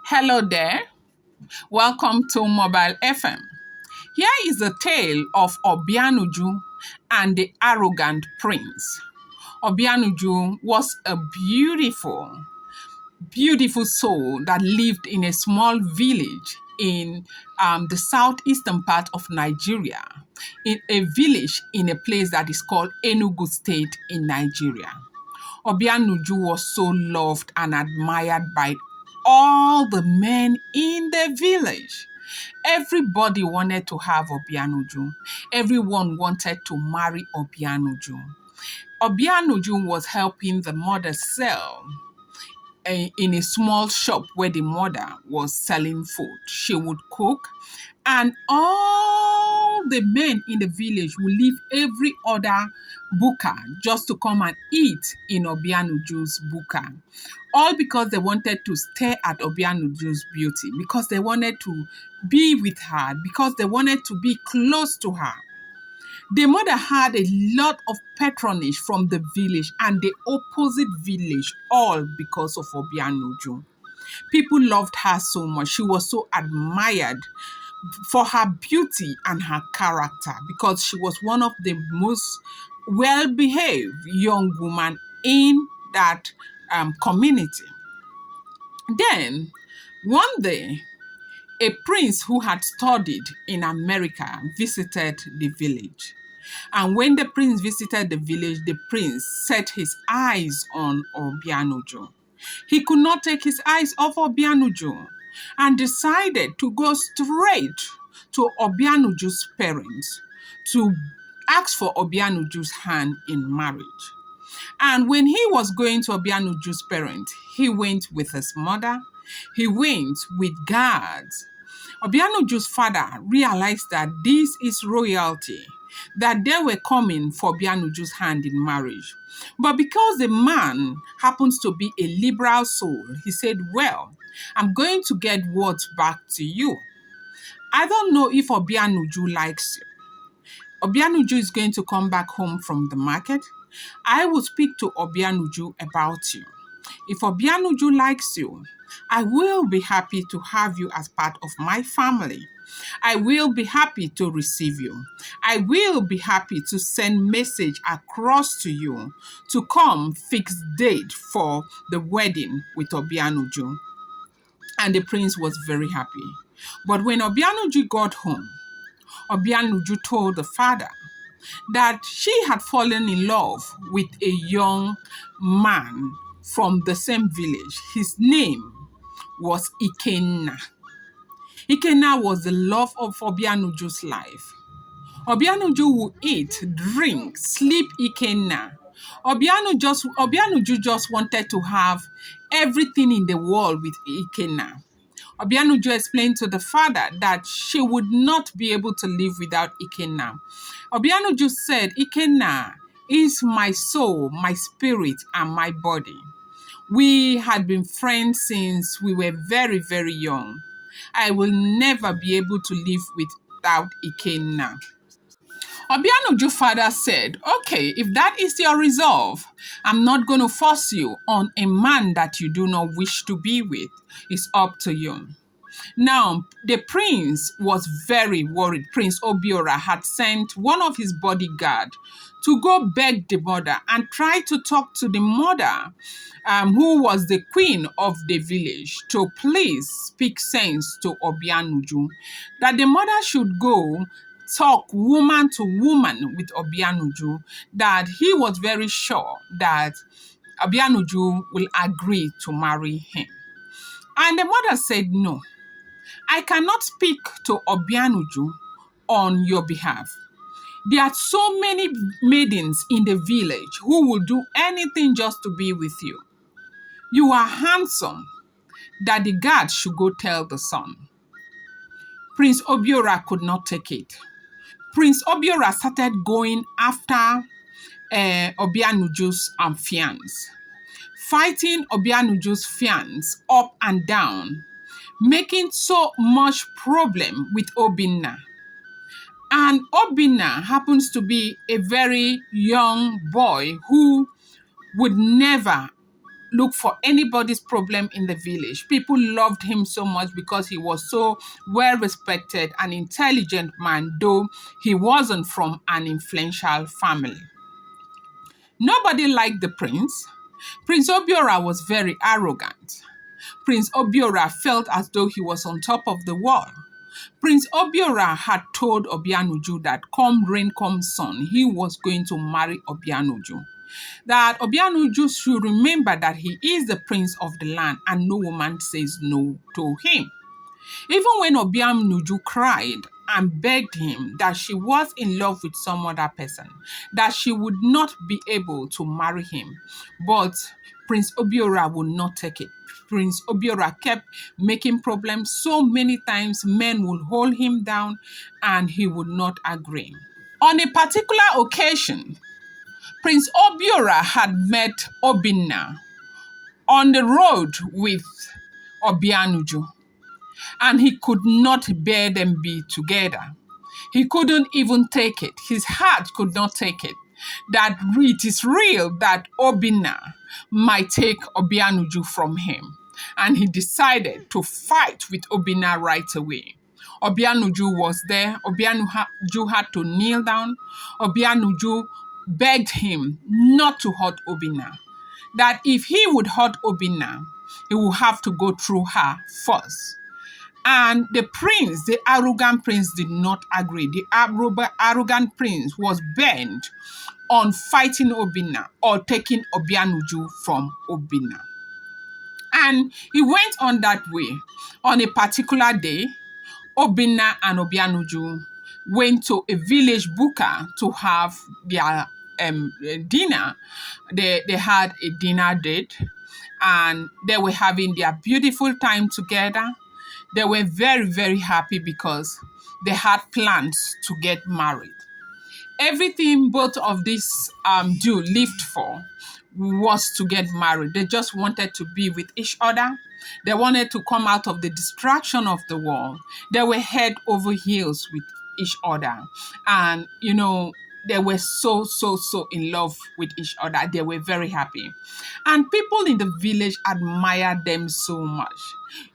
Hello there. Welcome to Mobile FM. Here is the tale of Obianuju and the arrogant prince. Obianuju was a beautiful soul that lived in a small village in the southeastern part of Nigeria, in a village in a place that is called Enugu State in Nigeria. Obianuju was so loved and admired by all the men in the village. Everybody wanted to have Obianuju. Everyone wanted to marry Obianuju. Obianuju was helping the mother sell in a small shop where the mother was selling food. She would cook, and all the men in the village would leave every other buka just to come and eat in Obianuju's buka. All because they wanted to stare at Obianuju's beauty, because they wanted to be with her, because they wanted to be close to her. The mother had a lot of patronage from the village and the opposite village, all because of Obianuju. People loved her so much. She was so admired for her beauty and her character because she was one of the most well-behaved young women in that community. Then, one day, a prince who had studied in America visited the village. And when the prince visited the village, the prince set his eyes on Obianuju. He could not take his eyes off Obianuju and decided to go straight to Obianuju's parents to ask for Obianuju's hand in marriage. And when he was going to Obianuju's parents, he went with his mother, he went with guards. Obianuju's father realized that this is royalty, that they were coming for Obianuju's hand in marriage. But because the man happens to be a liberal soul, he said, well, I'm going to get words back to you. I don't know if Obianuju likes you. Obianuju is going to come back home from the market. I will speak to Obianuju about you. If Obianuju likes you, I will be happy to have you as part of my family. I will be happy to receive you. I will be happy to send message across to you to come fix date for the wedding with Obianuju. And the prince was very happy. But when Obianuju got home, Obianuju told the father that she had fallen in love with a young man from the same village. His name was Ikenna. Ikenna was the love of Obianuju's life. Obianuju would eat, drink, sleep Ikenna. Obianuju just wanted to have everything in the world with Ikenna. Obianuju explained to the father that she would not be able to live without Ikenna. Obianuju said, Ikenna is my soul, my spirit, and my body. We had been friends since we were very, very young. I will never be able to live without Ikenna. Obianuju's father said, okay, if that is your resolve, I'm not going to force you on a man that you do not wish to be with. It's up to you. Now, the prince was very worried. Prince Obiora had sent one of his bodyguard to go beg the mother and try to talk to the mother, who was the queen of the village, to please speak sense to Obianuju, that the mother should go talk woman to woman with Obianuju, that he was very sure that Obianuju will agree to marry him. And the mother said, no, I cannot speak to Obianuju on your behalf. There are so many maidens in the village who will do anything just to be with you. You are handsome, that the guard should go tell the son. Prince Obiora could not take it. Prince Obiora started going after Obianuju's fiance, fighting Obianuju's fiance up and down, making so much problem with Obinna. And Obinna happens to be a very young boy who would never look for anybody's problem in the village. People loved him so much because he was so well respected and intelligent man, though he wasn't from an influential family. Nobody liked the prince. Prince Obiora was very arrogant. Prince Obiora felt as though he was on top of the world. Prince Obiora had told Obianuju that come rain, come sun, he was going to marry Obianuju. That Obianuju should remember that he is the prince of the land and no woman says no to him. Even when Obianuju cried and begged him that she was in love with some other person, that she would not be able to marry him, but Prince Obiora would not take it. Prince Obiora kept making problems so many times, men would hold him down and he would not agree. On a particular occasion, Prince Obiora had met Obinna on the road with Obianuju, and he could not bear them be together. He couldn't even take it. His heart could not take it. That it is real that Obinna might take Obianuju from him. And he decided to fight with Obinna right away. Obianuju was there. Obianuju had to kneel down. Obianuju begged him not to hurt Obinna. That if he would hurt Obinna, he would have to go through her first. And the prince, the arrogant prince, did not agree. The arrogant prince was bent on fighting Obinna or taking Obianuju from Obinna. And he went on that way. On a particular day, Obinna and Obianuju went to a village buka to have their dinner. They had a dinner date and they were having their beautiful time together. They were very, very happy because they had plans to get married. Everything both of these Jew lived for was to get married. They just wanted to be with each other. They wanted to come out of the distraction of the world. They were head over heels with each other. And, they were so, so, so in love with each other. They were very happy. And people in the village admired them so much.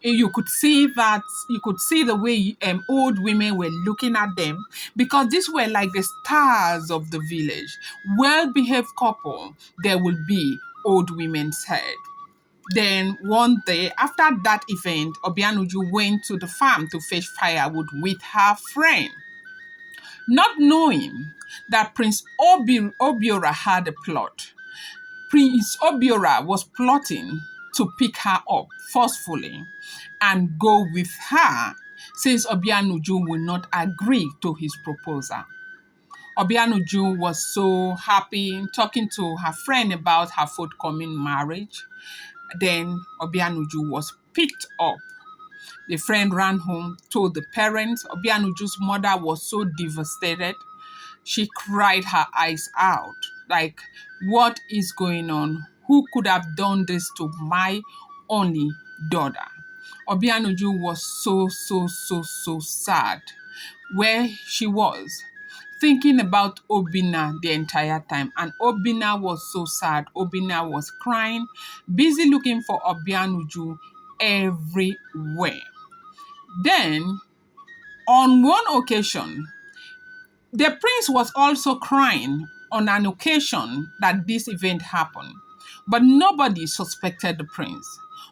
You could see the way old women were looking at them because these were like the stars of the village. Well-behaved couple, there will be old women's head. Then one day after that event, Obianuju went to the farm to fetch firewood with her friend, not knowing that Prince Obiora had a plot. Prince Obiora was plotting to pick her up forcefully and go with her since Obianuju would not agree to his proposal. Obianuju was so happy talking to her friend about her forthcoming marriage. Then Obianuju was picked up. The friend ran home, told the parents. Obianuju's mother was so devastated. She cried her eyes out. Like, what is going on? Who could have done this to my only daughter? Obianuju was so, so, so, so sad where she was, thinking about Obinna the entire time. And Obinna was so sad. Obinna was crying, busy looking for Obianuju everywhere. Then, on one occasion, the prince was also crying on an occasion that this event happened, but nobody suspected the prince.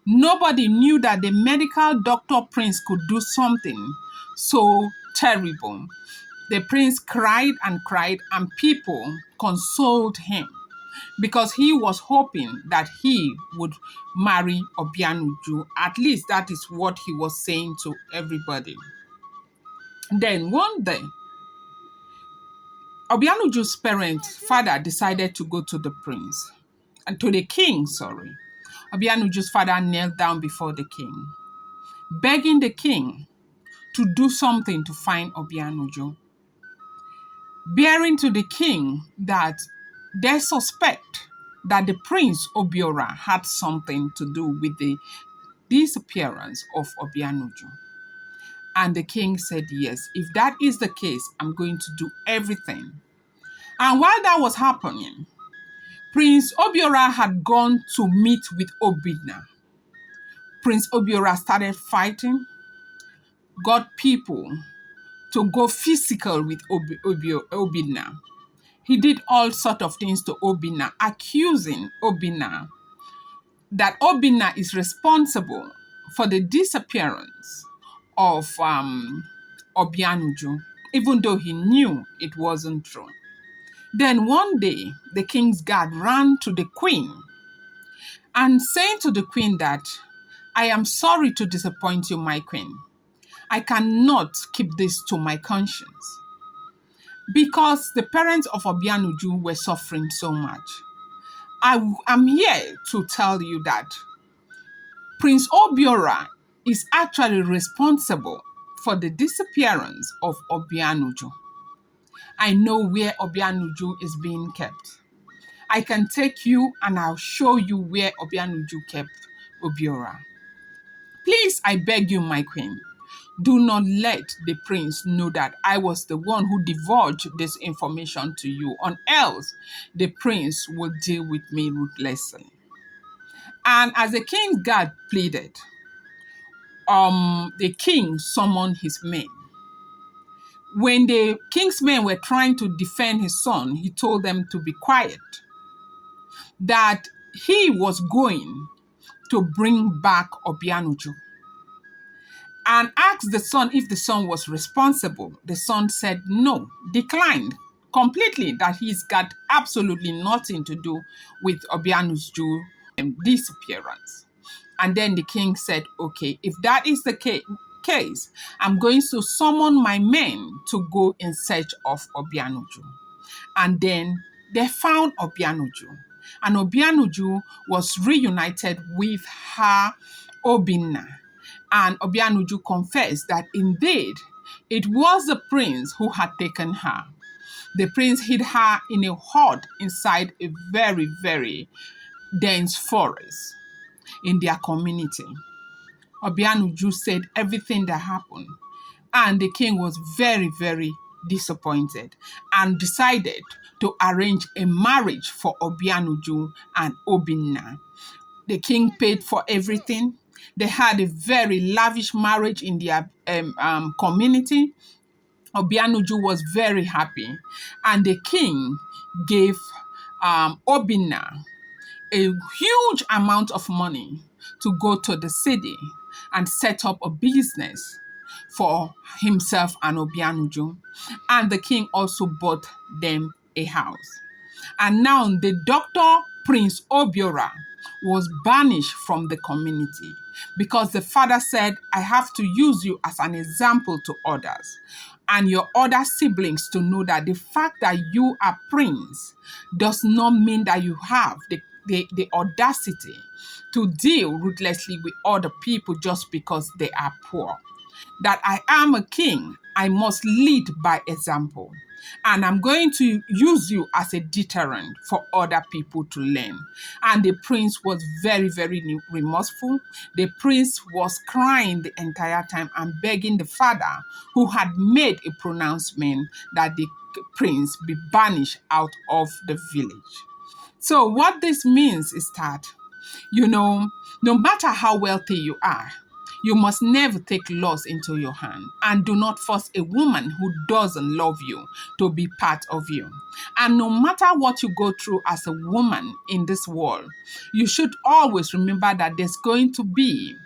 Nobody knew that the medical doctor prince could do something so terrible. The prince cried, and people consoled him because he was hoping that he would marry Obianuju. At least that is what he was saying to everybody. Then one day, Obianuju's father decided to go to the prince, and to the king, sorry. Obianuju's father knelt down before the king, begging the king to do something to find Obianuju, bearing to the king that they suspect that the prince Obiora had something to do with the disappearance of Obianuju. And the king said, yes, if that is the case, I'm going to do everything. And while that was happening, Prince Obiora had gone to meet with Obinna. Prince Obiora started fighting, got people to go physical with Obinna. He did all sort of things to Obinna, accusing Obinna that Obinna is responsible for the disappearance of Obianuju, even though he knew it wasn't true. Then one day, the king's guard ran to the queen and saying to the queen that, I am sorry to disappoint you, my queen. I cannot keep this to my conscience because the parents of Obianuju were suffering so much. I am here to tell you that Prince Obiora is actually responsible for the disappearance of Obianuju. I know where Obianuju is being kept. I can take you and I'll show you where Obianuju kept Obiora. Please, I beg you, my queen, do not let the prince know that I was the one who divulged this information to you, or else the prince will deal with me ruthlessly. And as the king's guard pleaded, the king summoned his men. When the king's men were trying to defend his son, he told them to be quiet, that he was going to bring back Obianuju, and asked the son if the son was responsible. The son said no, declined completely, that he's got absolutely nothing to do with Obianuju's disappearance. And then the king said, okay, if that is the case, I'm going to summon my men to go in search of Obianuju. And then they found Obianuju. And Obianuju was reunited with her Obinna. And Obianuju confessed that indeed it was the prince who had taken her. The prince hid her in a hut inside a very, very dense forest in their community. Obianuju said everything that happened, and the king was very, very disappointed and decided to arrange a marriage for Obianuju and Obinna. The king paid for everything. They had a very lavish marriage in their community. Obianuju was very happy, and the king gave Obinna a huge amount of money to go to the city and set up a business for himself and Obianuju. And the king also bought them a house. And now the doctor, Prince Obiora, was banished from the community because the father said, I have to use you as an example to others and your other siblings to know that the fact that you are prince does not mean that you have the audacity to deal ruthlessly with other people just because they are poor. That I am a king, I must lead by example. And I'm going to use you as a deterrent for other people to learn. And the prince was very, very remorseful. The prince was crying the entire time and begging the father, who had made a pronouncement, that the prince be banished out of the village. So what this means is that, no matter how wealthy you are, you must never take laws into your hand, and do not force a woman who doesn't love you to be part of you. And no matter what you go through as a woman in this world, you should always remember that there's going to be,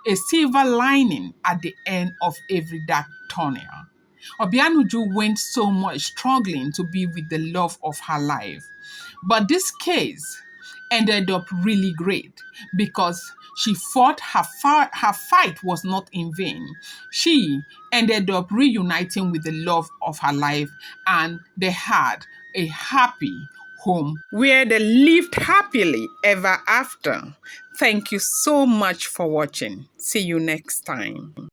a silver lining at the end of every dark tunnel. Obianuju went so much struggling to be with the love of her life. But this case ended up really great because she fought, her fight was not in vain. She ended up reuniting with the love of her life, and they had a happy home where they lived happily ever after. Thank you so much for watching. See you next time.